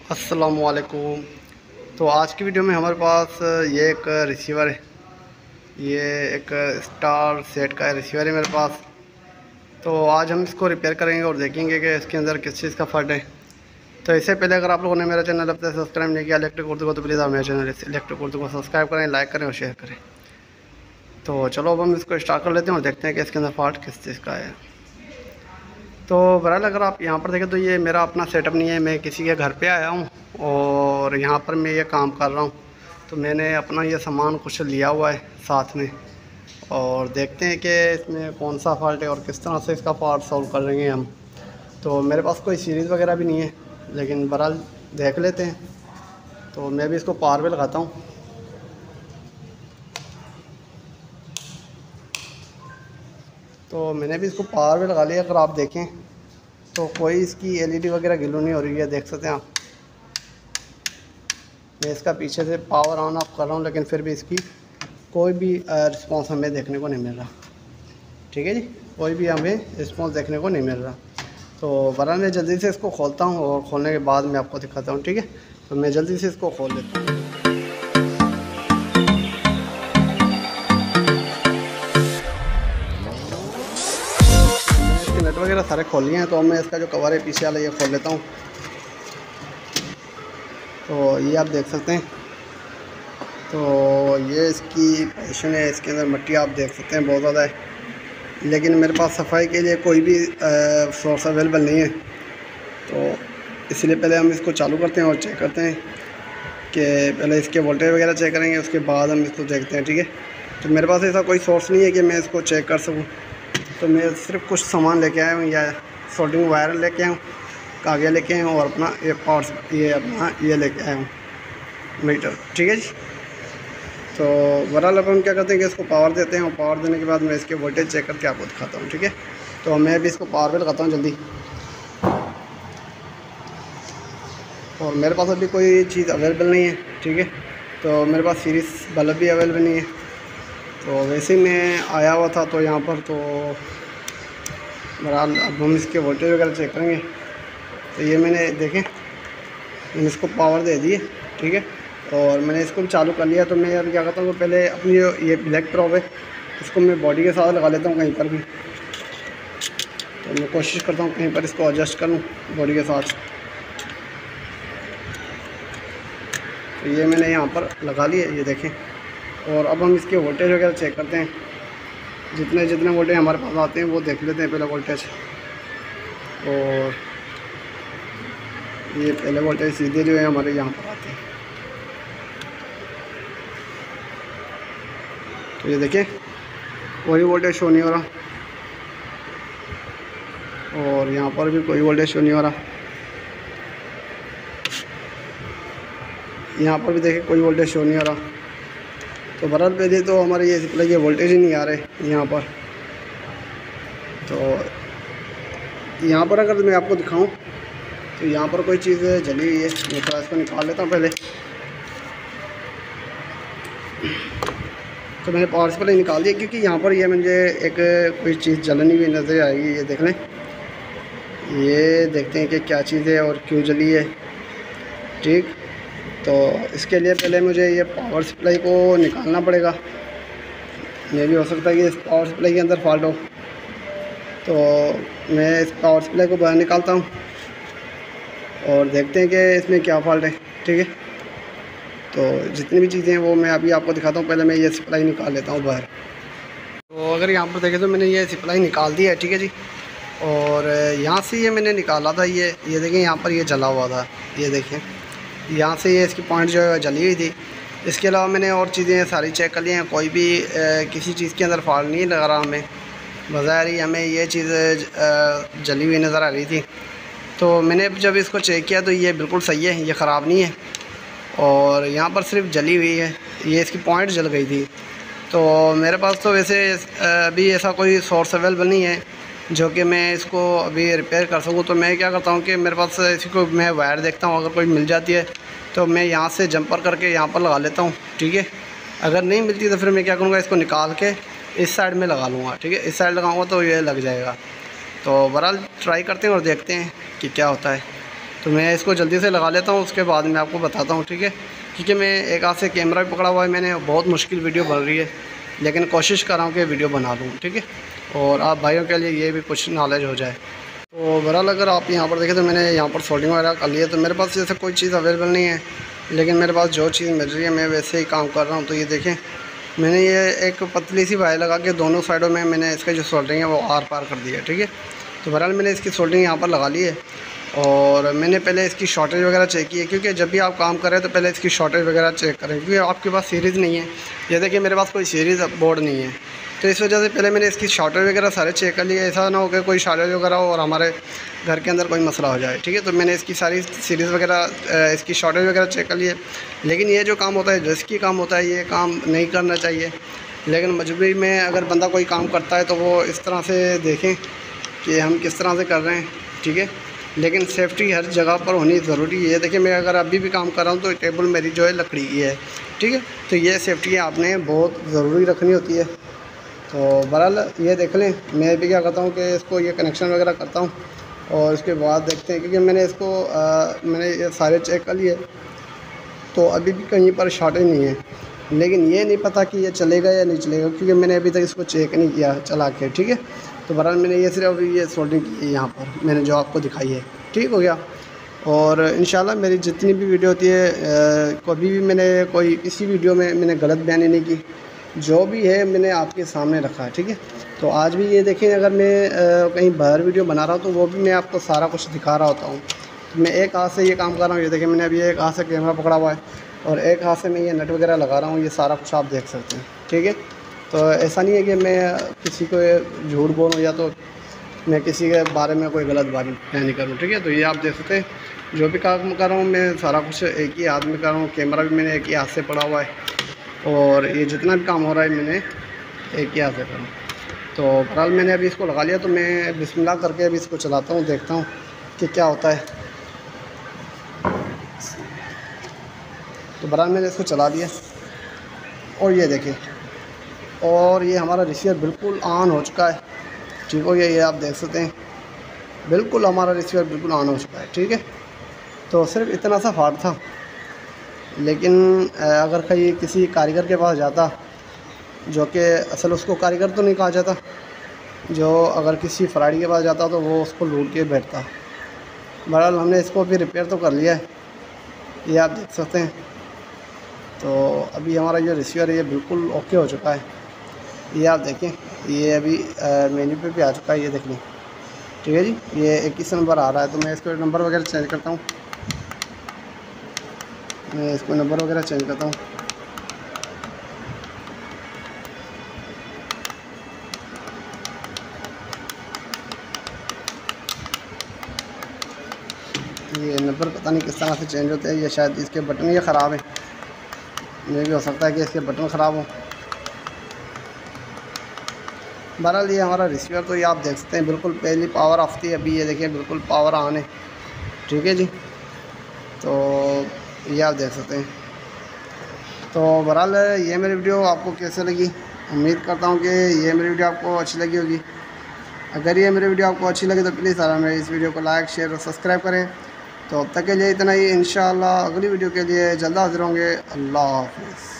अस्सलामुअलैकुम। तो आज की वीडियो में हमारे पास ये एक रिसीवर है। ये एक स्टार सेट का रिसीवर है मेरे पास। तो आज हम इसको रिपेयर करेंगे और देखेंगे कि इसके अंदर किस चीज़ का फॉल्ट है। तो इससे पहले अगर आप लोगों ने मेरा चैनल अब तक सब्सक्राइब नहीं किया इलेक्ट्रिक उर्दू को, तो प्लीज़ आप मेरे चैनल इलेक्ट्रिक उर्दू को सब्सक्राइब करें, लाइक करें और शेयर करें। तो चलो अब हम इसको स्टार्ट कर लेते हैं और देखते हैं कि इसके अंदर फॉल्ट किस चीज़ का है। तो बहरहाल अगर आप यहाँ पर देखें तो ये मेरा अपना सेटअप नहीं है, मैं किसी के घर पे आया हूँ और यहाँ पर मैं ये काम कर रहा हूँ। तो मैंने अपना ये सामान कुछ लिया हुआ है साथ में, और देखते हैं कि इसमें कौन सा फॉल्ट है और किस तरह से इसका फॉल्ट सॉल्व कर लेंगे हम। तो मेरे पास कोई सीरीज़ वगैरह भी नहीं है, लेकिन बहरहाल देख लेते हैं। तो मैं भी इसको पावर पे लगाता हूँ। तो मैंने भी इसको पावर पे लगा लिया। अगर आप देखें तो कोई इसकी एलईडी वगैरह गिलो नहीं हो रही है, देख सकते हैं आप। मैं इसका पीछे से पावर ऑन ऑफ कर रहा हूँ, लेकिन फिर भी इसकी कोई भी रिस्पांस हमें देखने को नहीं मिल रहा। ठीक है जी, कोई भी हमें रिस्पांस देखने को नहीं मिल रहा। तो बहरहाल मैं जल्दी से इसको खोलता हूँ और खोलने के बाद मैं आपको दिखाता हूँ। ठीक है, तो मैं जल्दी से इसको खोल लेता हूँ। नट वगैरह सारे खोल लिए हैं, तो मैं इसका जो कवर है पीछे वाला ये खोल लेता हूँ। तो ये आप देख सकते हैं। तो ये इसकी पोजीशन है, इसके अंदर मिट्टी आप देख सकते हैं बहुत ज़्यादा है, लेकिन मेरे पास सफाई के लिए कोई भी सोर्स अवेलेबल नहीं है। तो इसलिए पहले हम इसको चालू करते हैं और चेक करते हैं कि पहले इसके वोल्टेज वगैरह चेक करेंगे, उसके बाद हम इसको देखते हैं। ठीक है, तो मेरे पास ऐसा कोई सोर्स नहीं है कि मैं इसको चेक कर सकूँ। तो मैं सिर्फ कुछ सामान लेके आया हूँ, या सोल्डरिंग वायर लेके आया हूँ, कागज़ लेके आया हूँ और अपना ये लेके आया हूँ मीटर। ठीक है जी। तो बहरहाल अब हम क्या करते हैं कि इसको पावर देते हैं, और पावर देने के बाद मैं इसके वोल्टेज चेक करके आपको दिखाता हूँ। ठीक है, तो मैं भी इसको पावर पे लगाता हूँ जल्दी। और मेरे पास अभी कोई चीज़ अवेलेबल नहीं है। ठीक है, तो मेरे पास सीरीज़ बल्ब भी अवेलेबल नहीं है। तो वैसे ही मैं आया हुआ था तो यहाँ पर, तो बहरहाल अब हम इसके वोल्टेज वगैरह चेक करेंगे। तो ये मैंने देखें, मैंने इसको पावर दे दी है। ठीक है, और मैंने इसको भी चालू कर लिया। तो मैं यार क्या करता हूँ, पहले अपनी ये ब्लैक प्रॉब है इसको मैं बॉडी के साथ लगा लेता हूँ कहीं पर भी। तो मैं कोशिश करता हूँ कहीं पर इसको एडजस्ट करूँ बॉडी के साथ। तो ये मैंने यहाँ पर लगा लिया, ये देखें। और अब हम इसके वोल्टेज वगैरह चेक करते हैं। जितने वोल्टेज हमारे पास आते हैं वो देख लेते हैं पहले वोल्टेज। और ये पहले वोल्टेज सीधे जो है हमारे यहाँ पर आते हैं। तो ये देखें, कोई वोल्टेज शो नहीं हो रहा, और यहाँ पर भी कोई वोल्टेज शो नहीं हो रहा। यहाँ पर भी देखें कोई वोल्टेज शो नहीं हो रहा। तो बहरहाल पहले तो हमारे ये सप्लाई के वोल्टेज ही नहीं आ रहे यहाँ पर। तो यहाँ पर अगर मैं आपको दिखाऊं तो यहाँ पर कोई चीज़ जली हुई है। मैं थोड़ा इसको निकाल लेता हूँ पहले। तो मैंने पावर सप्लाई निकाल दिया, क्योंकि यहाँ पर ये मुझे एक कोई चीज़ जलनी हुई नज़र आएगी। ये देख लें, ये देखते हैं कि क्या चीज़ है और क्यों जली है। ठीक, तो इसके लिए पहले मुझे ये पावर सप्लाई को निकालना पड़ेगा। मे भी हो सकता है कि इस पावर सप्लाई के अंदर फॉल्ट हो। तो मैं इस पावर सप्लाई को बाहर निकालता हूँ और देखते हैं कि इसमें क्या फॉल्ट है। ठीक है, तो जितनी भी चीज़ें हैं वो मैं अभी आपको दिखाता हूँ। पहले मैं ये सप्लाई निकाल लेता हूँ बाहर। तो अगर यहाँ पर देखें तो मैंने ये सप्लाई निकाल दी है। ठीक है जी, और यहाँ से ये मैंने निकाला था। ये देखें, यहाँ पर ये जला हुआ था। ये देखें, यहाँ से ये इसकी पॉइंट जो है जली हुई थी। इसके अलावा मैंने और चीज़ें सारी चेक कर ली हैं, कोई भी किसी चीज़ के अंदर फॉल्ट नहीं लगा रहा हमें। बज़ाहिर ही हमें ये चीज़ जली हुई नज़र आ रही थी। तो मैंने जब इसको चेक किया तो ये बिल्कुल सही है, ये ख़राब नहीं है। और यहाँ पर सिर्फ जली हुई है, ये इसकी पॉइंट जल गई थी। तो मेरे पास तो वैसे अभी ऐसा कोई सोर्स अवेलेबल नहीं है जो कि मैं इसको अभी रिपेयर कर सकूँ। तो मैं क्या करता हूँ कि मेरे पास इसी को मैं वायर देखता हूँ, अगर कोई मिल जाती है तो मैं यहाँ से जंपर करके यहाँ पर लगा लेता हूँ। ठीक है, अगर नहीं मिलती तो फिर मैं क्या करूँगा, इसको निकाल के इस साइड में लगा लूँगा। ठीक है, इस साइड लगाऊँगा तो ये लग जाएगा। तो बहरहाल ट्राई करते हैं और देखते हैं कि क्या होता है। तो मैं इसको जल्दी से लगा लेता हूँ, उसके बाद मैं आपको बताता हूँ, ठीक है। क्योंकि मैं एक हाथ से कैमरा भी पकड़ा हुआ है मैंने, बहुत मुश्किल वीडियो बन रही है, लेकिन कोशिश कर रहा हूँ कि वीडियो बना लूँ, ठीक है, और आप भाइयों के लिए ये भी कुछ नॉलेज हो जाए। तो बहरहाल अगर आप यहाँ पर देखें तो मैंने यहाँ पर सोल्डिंग वगैरह कर ली है। तो मेरे पास जैसे कोई चीज़ अवेलेबल नहीं है, लेकिन मेरे पास जो चीज़ मिल रही है मैं वैसे ही काम कर रहा हूँ। तो ये देखें, मैंने ये एक पतली सी वायर लगा के दोनों साइडों में मैंने इसका जो सोल्डरिंग है वो आर पार कर दी है, ठीक है। तो बहरहाल मैंने इसकी सोल्डरिंग यहाँ पर लगा ली है, और मैंने पहले इसकी शॉर्टेज वगैरह चेक की है, क्योंकि जब भी आप काम करें तो पहले इसकी शॉर्टेज वगैरह चेक करें, क्योंकि आपके पास सीरीज़ नहीं है। ये देखिए मेरे पास कोई सीरीज़ बोर्ड नहीं है, तो इस वजह से पहले मैंने इसकी शॉर्टेज वगैरह सारे चेक कर लिए। ऐसा ना हो कि कोई शॉर्टेज वगैरह हो और हमारे घर के अंदर कोई मसला हो जाए, ठीक है। तो मैंने इसकी सारी सीरीज़ वगैरह इसकी शॉर्टेज वगैरह चेक कर लिए। लेकिन ये जो काम होता है, रिस्की काम होता है, ये काम नहीं करना चाहिए। लेकिन मजबूरी में अगर बंदा कोई काम करता है तो वो इस तरह से देखें कि हम किस तरह से कर रहे हैं, ठीक है। लेकिन सेफ्टी हर जगह पर होनी ज़रूरी है। देखिए मैं अगर अभी भी काम कर रहा हूँ तो टेबल मेरी जो है लकड़ी की है, ठीक है। तो ये सेफ्टी आपने बहुत ज़रूरी रखनी होती है। तो बहरहाल ये देख लें, मैं भी क्या करता हूँ कि इसको ये कनेक्शन वगैरह करता हूँ, और उसके बाद देखते हैं, क्योंकि मैंने इसको मैंने ये सारे चेक कर लिए, तो अभी भी कहीं पर शॉर्टेज नहीं है। लेकिन ये नहीं पता कि ये चलेगा या नहीं चलेगा, क्योंकि मैंने अभी तक इसको चेक नहीं किया चला के, ठीक है। तो बहरहाल मैंने ये सिर्फ ये सोल्डरिंग की है यहाँ पर, मैंने जो आपको दिखाई है, ठीक हो गया। और इंशाल्लाह मेरी जितनी भी वीडियो होती है, कभी भी मैंने कोई किसी वीडियो में मैंने गलत बयानी नहीं की, जो भी है मैंने आपके सामने रखा है, ठीक है। तो आज भी ये देखें, अगर मैं कहीं बाहर वीडियो बना रहा हूँ तो वो भी मैं आपको सारा कुछ दिखा रहा होता हूँ। तो मैं एक हाथ से ये काम कर रहा हूँ, ये देखें मैंने अभी एक हाथ से कैमरा पकड़ा हुआ है, और एक हाथ से मैं ये नट वगैरह लगा रहा हूँ, ये सारा कुछ आप देख सकते हैं, ठीक है। तो ऐसा नहीं है कि मैं किसी को झूठ बोलूँ या तो मैं किसी के बारे में कोई गलत बात नहीं करूँ, ठीक है। तो ये आप देख सकते हैं, जो भी काम कर रहा हूँ मैं सारा कुछ एक ही हाथ में कर रहा हूँ। कैमरा भी मैंने एक ही हाथ से पड़ा हुआ है, और ये जितना भी काम हो रहा है मैंने एक ही हाथ से कर रहा हूँ। तो बहरहाल मैंने अभी इसको लगा लिया, तो मैं बिस्मिल्लाह करके अभी इसको चलाता हूँ, देखता हूँ कि क्या होता है। तो बहरहाल मैंने इसको चला दिया, और ये देखें, और ये हमारा रिसीवर बिल्कुल ऑन हो चुका है, ठीक हो गया। ये आप देख सकते हैं, बिल्कुल हमारा रिसीवर बिल्कुल ऑन हो चुका है, ठीक है। तो सिर्फ इतना सा फॉल्ट था, लेकिन अगर कहीं किसी कारीगर के पास जाता, जो कि असल उसको कारीगर तो नहीं कहा जाता, जो अगर किसी फराड़ी के पास जाता तो वो उसको लूट के बैठता। बहरहाल हमने इसको भी रिपेयर तो कर लिया है, ये आप देख सकते हैं। तो अभी हमारा जो रिसीवर है ये बिल्कुल ओके हो चुका है, ये आप देखें, ये अभी मेन्यू पे भी आ चुका है, ये देख लें, ठीक है जी। ये 21 नंबर आ रहा है, तो मैं इसको नंबर वगैरह चेंज करता हूँ, मैं इसको नंबर वगैरह चेंज करता हूँ। ये नंबर पता नहीं किस तरह से चेंज होते हैं, ये शायद इसके बटन ये ख़राब है, ये भी हो सकता है कि इसके बटन ख़राब हो। बहरहाल ये हमारा रिसीवर, तो ये आप देख सकते हैं बिल्कुल पहली पावर ऑफ थी, अभी ये देखिए बिल्कुल पावर ऑन है, ठीक है जी। तो ये आप देख सकते हैं। तो बहरहाल ये मेरी वीडियो आपको कैसे लगी, उम्मीद करता हूँ कि ये मेरी वीडियो आपको अच्छी लगी होगी। अगर ये मेरी वीडियो आपको अच्छी लगी तो प्लीज़ मेरी इस वीडियो को लाइक, शेयर और सब्सक्राइब करें। तो अब तक के लिए इतना ही, इंशाअल्लाह अगली वीडियो के लिए जल्द हाजिर होंगे। अल्लाह हाफ़िज़।